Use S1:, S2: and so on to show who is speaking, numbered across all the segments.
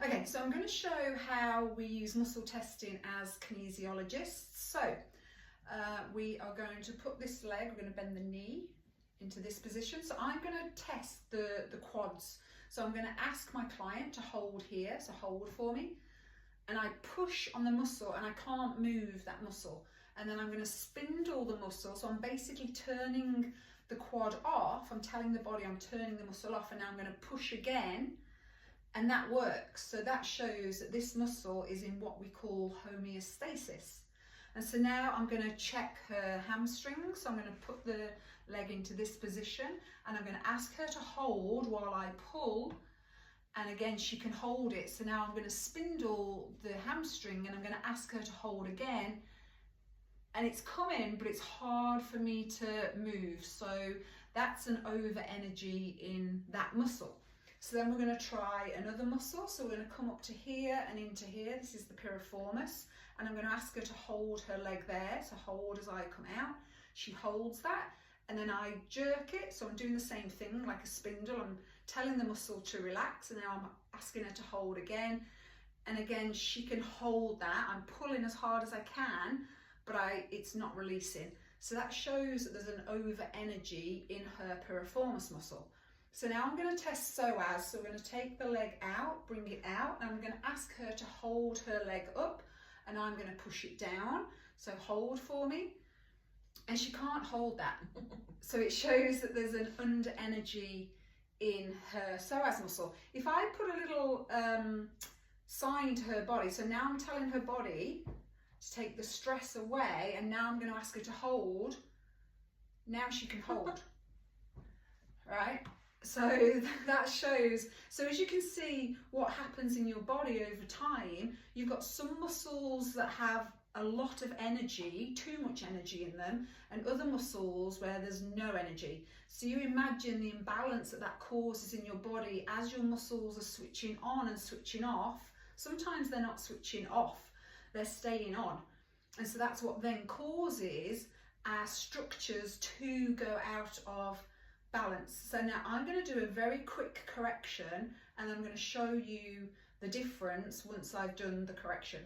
S1: Okay, so I'm going to show how we use muscle testing as kinesiologists. So we are going to put this leg, we're going to bend the knee into this position. So I'm going to test the quads. So I'm going to ask my client to hold here, so hold for me. And I push on the muscle and I can't move that muscle. And then I'm going to spindle the muscle. So I'm basically turning the quad off. I'm telling the body I'm turning the muscle off, and now I'm going to push again. And that works. So that shows that this muscle is in what we call homeostasis. And so now I'm going to check her hamstrings. So I'm going to put the leg into this position and I'm going to ask her to hold while I pull. And again, she can hold it. So now I'm going to spindle the hamstring and I'm going to ask her to hold again. And it's coming, but it's hard for me to move. So that's an over energy in that muscle. So then we're going to try another muscle. So we're going to come up to here and into here. This is the piriformis. And I'm going to ask her to hold her leg there. So hold as I come out. She holds that. And then I jerk it. So I'm doing the same thing like a spindle. I'm telling the muscle to relax. And now I'm asking her to hold again. And again, she can hold that. I'm pulling as hard as I can, but it's not releasing. So that shows that there's an over energy in her piriformis muscle. So now I'm going to test psoas. So we're going to take the leg out, bring it out, and I'm going to ask her to hold her leg up, and I'm going to push it down. So hold for me. And she can't hold that. So it shows that there's an under energy in her psoas muscle. If I put a little sign to her body, so now I'm telling her body to take the stress away, and now I'm going to ask her to hold. Now she can hold. Right? So that shows, so as you can see what happens in your body over time, you've got some muscles that have a lot of energy, too much energy in them, and other muscles where there's no energy. So you imagine the imbalance that causes in your body as your muscles are switching on and switching off. Sometimes they're not switching off, they're staying on. And so that's what then causes our structures to go out of balance. So now I'm going to do a very quick correction, and I'm going to show you the difference once I've done the correction.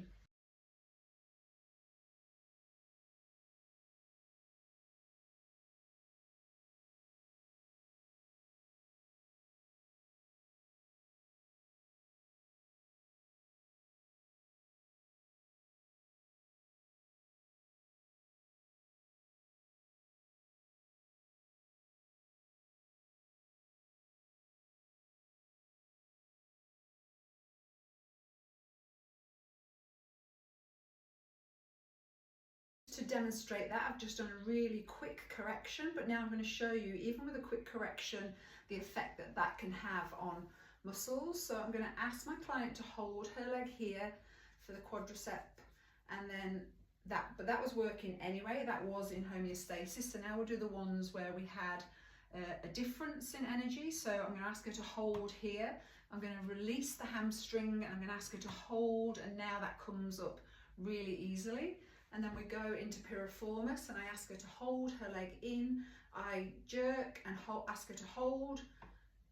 S1: To demonstrate that, I've just done a really quick correction, but now I'm going to show you, even with a quick correction, the effect that that can have on muscles. So I'm going to ask my client to hold her leg here for the quadricep, and then but that was working anyway, that was in homeostasis. So now we'll do the ones where we had a difference in energy. So I'm going to ask her to hold here, I'm going to release the hamstring, and I'm going to ask her to hold, and now that comes up really easily. And then we go into piriformis, and I ask her to hold her leg in, I jerk and ask her to hold,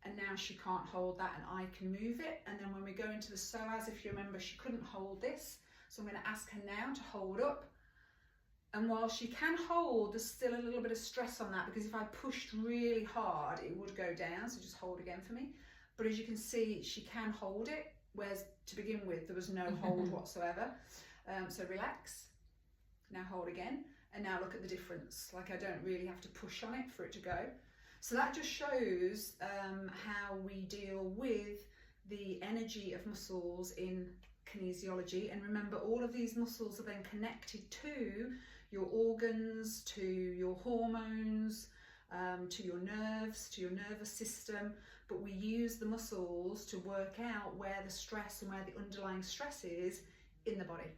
S1: and now she can't hold that and I can move it. And then when we go into the psoas, if you remember, she couldn't hold this, so I'm going to ask her now to hold up. And while she can hold, there's still a little bit of stress on that, because if I pushed really hard it would go down. So just hold again for me. But as you can see, she can hold it, whereas to begin with there was no hold whatsoever. So relax. Now hold again, and now look at the difference. Like, I don't really have to push on it for it to go. So that just shows how we deal with the energy of muscles in kinesiology. And remember, all of these muscles are then connected to your organs, to your hormones, to your nerves, to your nervous system. But we use the muscles to work out where the stress and where the underlying stress is in the body.